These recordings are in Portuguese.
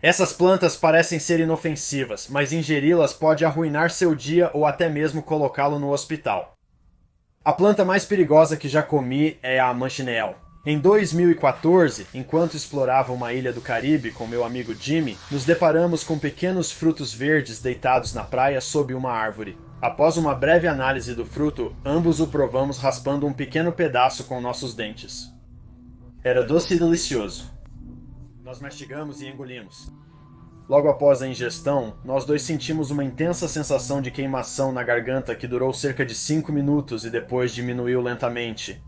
Essas plantas parecem ser inofensivas, mas ingeri-las pode arruinar seu dia ou até mesmo colocá-lo no hospital. A planta mais perigosa que já comi é a manchineel. Em 2014, enquanto explorava uma ilha do Caribe com meu amigo Jimmy, nos deparamos com pequenos frutos verdes deitados na praia sob uma árvore. Após uma breve análise do fruto, ambos o provamos raspando um pequeno pedaço com nossos dentes. Era doce e delicioso. Nós mastigamos e engolimos. Logo após a ingestão, nós dois sentimos uma intensa sensação de queimação na garganta que durou cerca de 5 minutos e depois diminuiu lentamente.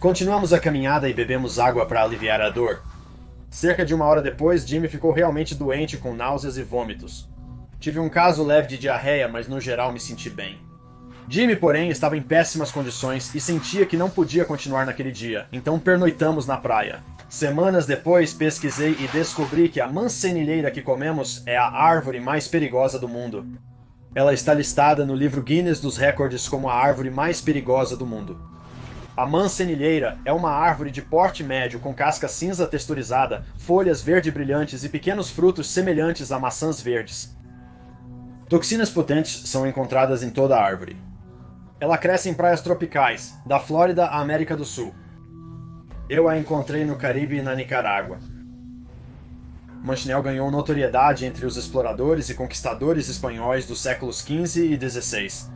Continuamos a caminhada e bebemos água para aliviar a dor. Cerca de 1 hora depois, Jimmy ficou realmente doente com náuseas e vômitos. Tive um caso leve de diarreia, mas no geral me senti bem. Jimmy, porém, estava em péssimas condições e sentia que não podia continuar naquele dia, então pernoitamos na praia. Semanas depois, pesquisei e descobri que a mancenilheira que comemos é a árvore mais perigosa do mundo. Ela está listada no livro Guinness dos Recordes como a árvore mais perigosa do mundo. A mancenilheira é uma árvore de porte médio com casca cinza texturizada, folhas verde brilhantes e pequenos frutos semelhantes a maçãs verdes. Toxinas potentes são encontradas em toda a árvore. Ela cresce em praias tropicais, da Flórida à América do Sul. Eu a encontrei no Caribe e na Nicarágua. Manchineel ganhou notoriedade entre os exploradores e conquistadores espanhóis dos séculos XV e XVI.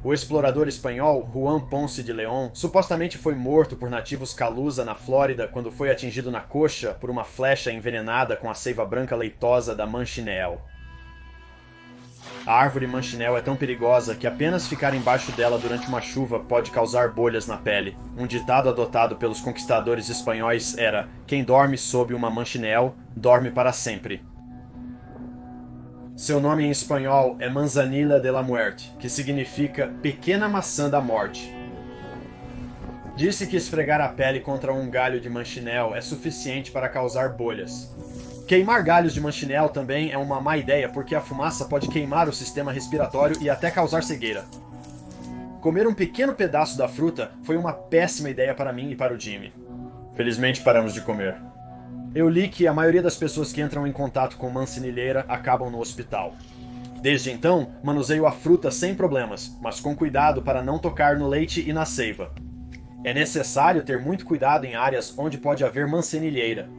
O explorador espanhol Juan Ponce de León supostamente foi morto por nativos Calusa na Flórida quando foi atingido na coxa por uma flecha envenenada com a seiva branca leitosa da manchineel. A árvore manchineel é tão perigosa que apenas ficar embaixo dela durante uma chuva pode causar bolhas na pele. Um ditado adotado pelos conquistadores espanhóis era: quem dorme sob uma manchineel, dorme para sempre. Seu nome em espanhol é Manzanilla de la Muerte, que significa pequena maçã da morte. Disse que esfregar a pele contra um galho de manchineel é suficiente para causar bolhas. Queimar galhos de manchineel também é uma má ideia porque a fumaça pode queimar o sistema respiratório e até causar cegueira. Comer um pequeno pedaço da fruta foi uma péssima ideia para mim e para o Jimmy. Felizmente paramos de comer. Eu li que a maioria das pessoas que entram em contato com mancenilheira acabam no hospital. Desde então, manuseio a fruta sem problemas, mas com cuidado para não tocar no leite e na seiva. É necessário ter muito cuidado em áreas onde pode haver mancenilheira.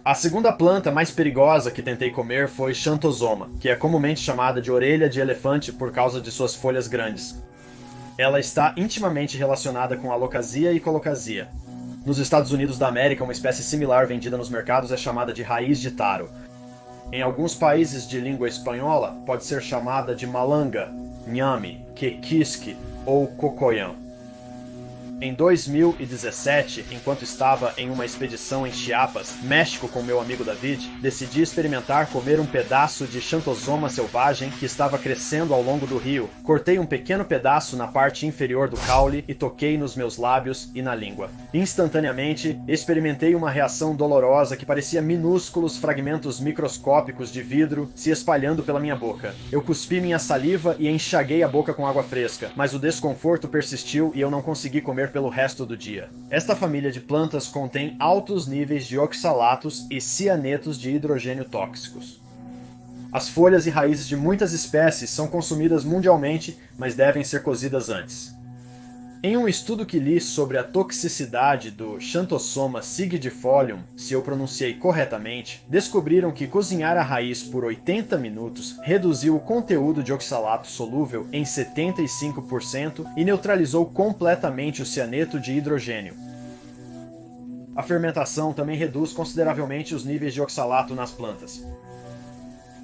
A segunda planta mais perigosa que tentei comer foi Xanthosoma, que é comumente chamada de orelha de elefante por causa de suas folhas grandes. Ela está intimamente relacionada com alocasia e colocasia. Nos Estados Unidos da América, uma espécie similar vendida nos mercados é chamada de raiz de taro. Em alguns países de língua espanhola, pode ser chamada de malanga, nhame, quequisque ou cocoyã. Em 2017, enquanto estava em uma expedição em Chiapas, México, com meu amigo David, decidi experimentar comer um pedaço de Xanthosoma selvagem que estava crescendo ao longo do rio. Cortei um pequeno pedaço na parte inferior do caule e toquei nos meus lábios e na língua. Instantaneamente, experimentei uma reação dolorosa que parecia minúsculos fragmentos microscópicos de vidro se espalhando pela minha boca. Eu cuspi minha saliva e enxaguei a boca com água fresca, mas o desconforto persistiu e eu não consegui comer pelo resto do dia. Esta família de plantas contém altos níveis de oxalatos e cianetos de hidrogênio tóxicos. As folhas e raízes de muitas espécies são consumidas mundialmente, mas devem ser cozidas antes. Em um estudo que li sobre a toxicidade do Xanthosoma sigidifolium, se eu pronunciei corretamente, descobriram que cozinhar a raiz por 80 minutos reduziu o conteúdo de oxalato solúvel em 75% e neutralizou completamente o cianeto de hidrogênio. A fermentação também reduz consideravelmente os níveis de oxalato nas plantas.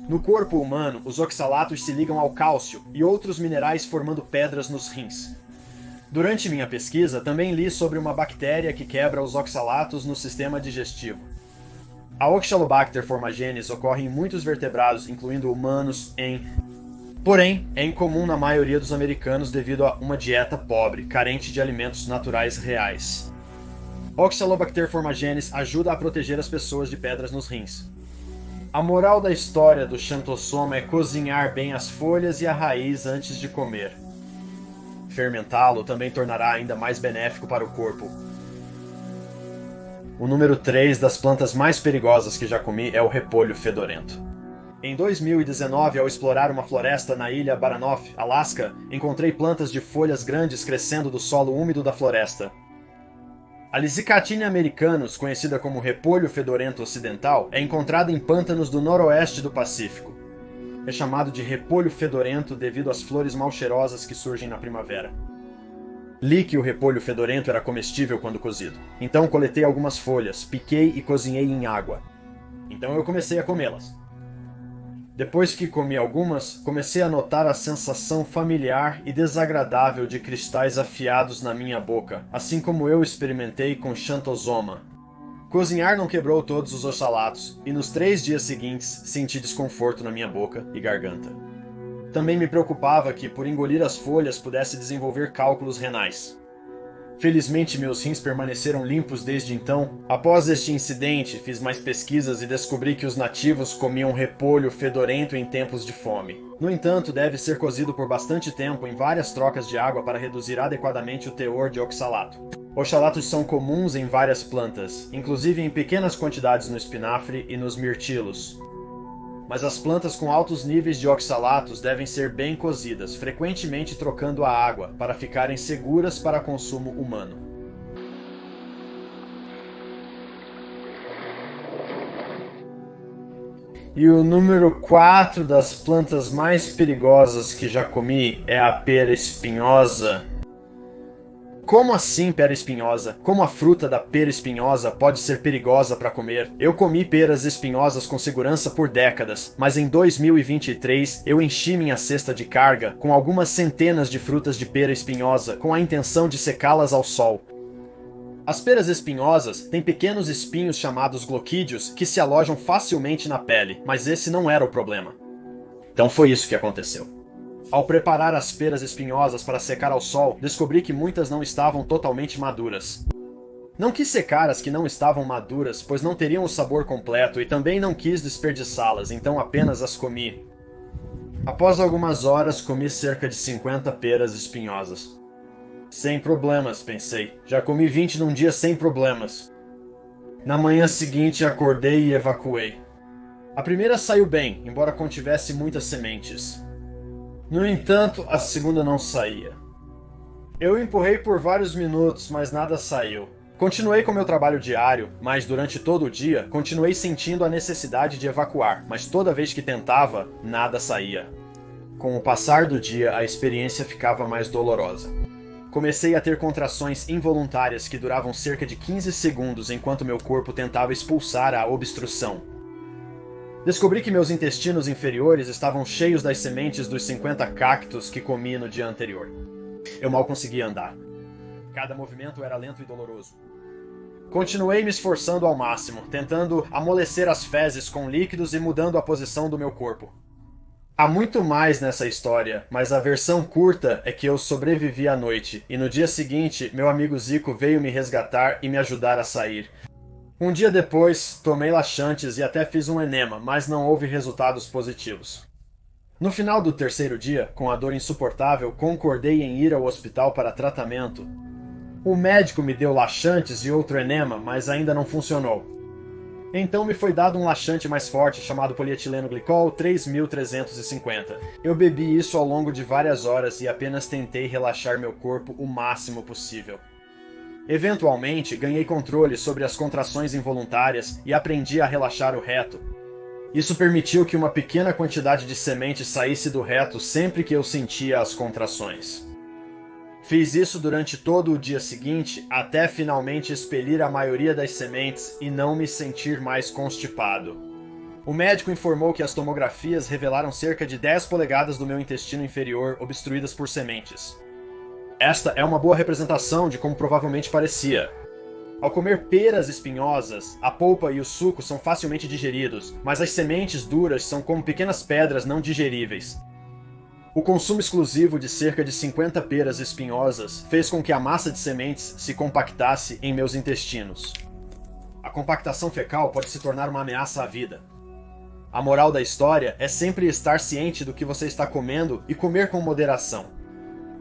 No corpo humano, os oxalatos se ligam ao cálcio e outros minerais formando pedras nos rins. Durante minha pesquisa, também li sobre uma bactéria que quebra os oxalatos no sistema digestivo. A Oxalobacter formagenes ocorre em muitos vertebrados, incluindo humanos, Porém, é incomum na maioria dos americanos devido a uma dieta pobre, carente de alimentos naturais reais. Oxalobacter formagenes ajuda a proteger as pessoas de pedras nos rins. A moral da história do Xanthosoma é cozinhar bem as folhas e a raiz antes de comer. Fermentá-lo também tornará ainda mais benéfico para o corpo. O número 3 das plantas mais perigosas que já comi é o repolho fedorento. Em 2019, ao explorar uma floresta na ilha Baranof, Alasca, encontrei plantas de folhas grandes crescendo do solo úmido da floresta. A Lisicatina americanus, conhecida como repolho fedorento ocidental, é encontrada em pântanos do noroeste do Pacífico. É chamado de repolho fedorento devido às flores mal cheirosas que surgem na primavera. Li que o repolho fedorento era comestível quando cozido. Então coletei algumas folhas, piquei e cozinhei em água. Então eu comecei a comê-las. Depois que comi algumas, comecei a notar a sensação familiar e desagradável de cristais afiados na minha boca, assim como eu experimentei com Xanthosoma. Cozinhar não quebrou todos os oxalatos, e nos 3 dias seguintes senti desconforto na minha boca e garganta. Também me preocupava que, por engolir as folhas, pudesse desenvolver cálculos renais. Felizmente, meus rins permaneceram limpos desde então. Após este incidente, fiz mais pesquisas e descobri que os nativos comiam repolho fedorento em tempos de fome. No entanto, deve ser cozido por bastante tempo em várias trocas de água para reduzir adequadamente o teor de oxalato. Oxalatos são comuns em várias plantas, inclusive em pequenas quantidades no espinafre e nos mirtilos. Mas as plantas com altos níveis de oxalatos devem ser bem cozidas, frequentemente trocando a água, para ficarem seguras para consumo humano. E o número 4 das plantas mais perigosas que já comi é a pera espinhosa. Como assim pera espinhosa? Como a fruta da pera espinhosa pode ser perigosa para comer? Eu comi peras espinhosas com segurança por décadas, mas em 2023 eu enchi minha cesta de carga com algumas centenas de frutas de pera espinhosa com a intenção de secá-las ao sol. As peras espinhosas têm pequenos espinhos chamados gloquídeos que se alojam facilmente na pele, mas esse não era o problema. Então foi isso que aconteceu. Ao preparar as peras espinhosas para secar ao sol, descobri que muitas não estavam totalmente maduras. Não quis secar as que não estavam maduras, pois não teriam o sabor completo, e também não quis desperdiçá-las, então apenas as comi. Após algumas horas, comi cerca de 50 peras espinhosas. Sem problemas, pensei. Já comi 20 num dia sem problemas. Na manhã seguinte, acordei e evacuei. A primeira saiu bem, embora contivesse muitas sementes. No entanto, a segunda não saía. Eu empurrei por vários minutos, mas nada saiu. Continuei com meu trabalho diário, mas durante todo o dia, continuei sentindo a necessidade de evacuar, mas toda vez que tentava, nada saía. Com o passar do dia, a experiência ficava mais dolorosa. Comecei a ter contrações involuntárias que duravam cerca de 15 segundos enquanto meu corpo tentava expulsar a obstrução. Descobri que meus intestinos inferiores estavam cheios das sementes dos 50 cactos que comi no dia anterior. Eu mal conseguia andar. Cada movimento era lento e doloroso. Continuei me esforçando ao máximo, tentando amolecer as fezes com líquidos e mudando a posição do meu corpo. Há muito mais nessa história, mas a versão curta é que eu sobrevivi à noite, e no dia seguinte, meu amigo Zico veio me resgatar e me ajudar a sair. Um dia depois, tomei laxantes e até fiz um enema, mas não houve resultados positivos. No final do terceiro dia, com a dor insuportável, concordei em ir ao hospital para tratamento. O médico me deu laxantes e outro enema, mas ainda não funcionou. Então me foi dado um laxante mais forte chamado polietileno glicol 3350. Eu bebi isso ao longo de várias horas e apenas tentei relaxar meu corpo o máximo possível. Eventualmente, ganhei controle sobre as contrações involuntárias e aprendi a relaxar o reto. Isso permitiu que uma pequena quantidade de semente saísse do reto sempre que eu sentia as contrações. Fiz isso durante todo o dia seguinte, até finalmente expelir a maioria das sementes e não me sentir mais constipado. O médico informou que as tomografias revelaram cerca de 10 polegadas do meu intestino inferior obstruídas por sementes. Esta é uma boa representação de como provavelmente parecia. Ao comer peras espinhosas, a polpa e o suco são facilmente digeridos, mas as sementes duras são como pequenas pedras não digeríveis. O consumo exclusivo de cerca de 50 peras espinhosas fez com que a massa de sementes se compactasse em meus intestinos. A compactação fecal pode se tornar uma ameaça à vida. A moral da história é sempre estar ciente do que você está comendo e comer com moderação.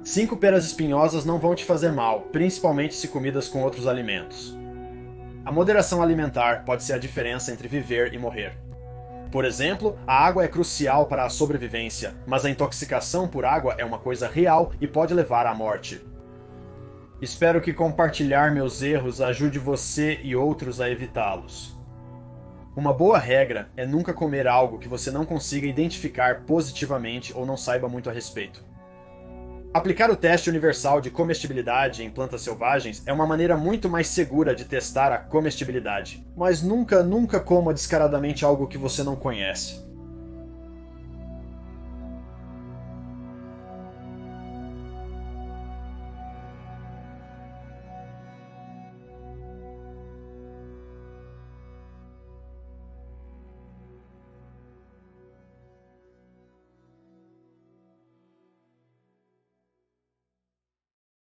5 peras espinhosas não vão te fazer mal, principalmente se comidas com outros alimentos. A moderação alimentar pode ser a diferença entre viver e morrer. Por exemplo, a água é crucial para a sobrevivência, mas a intoxicação por água é uma coisa real e pode levar à morte. Espero que compartilhar meus erros ajude você e outros a evitá-los. Uma boa regra é nunca comer algo que você não consiga identificar positivamente ou não saiba muito a respeito. Aplicar o teste universal de comestibilidade em plantas selvagens é uma maneira muito mais segura de testar a comestibilidade. Mas nunca coma descaradamente algo que você não conhece.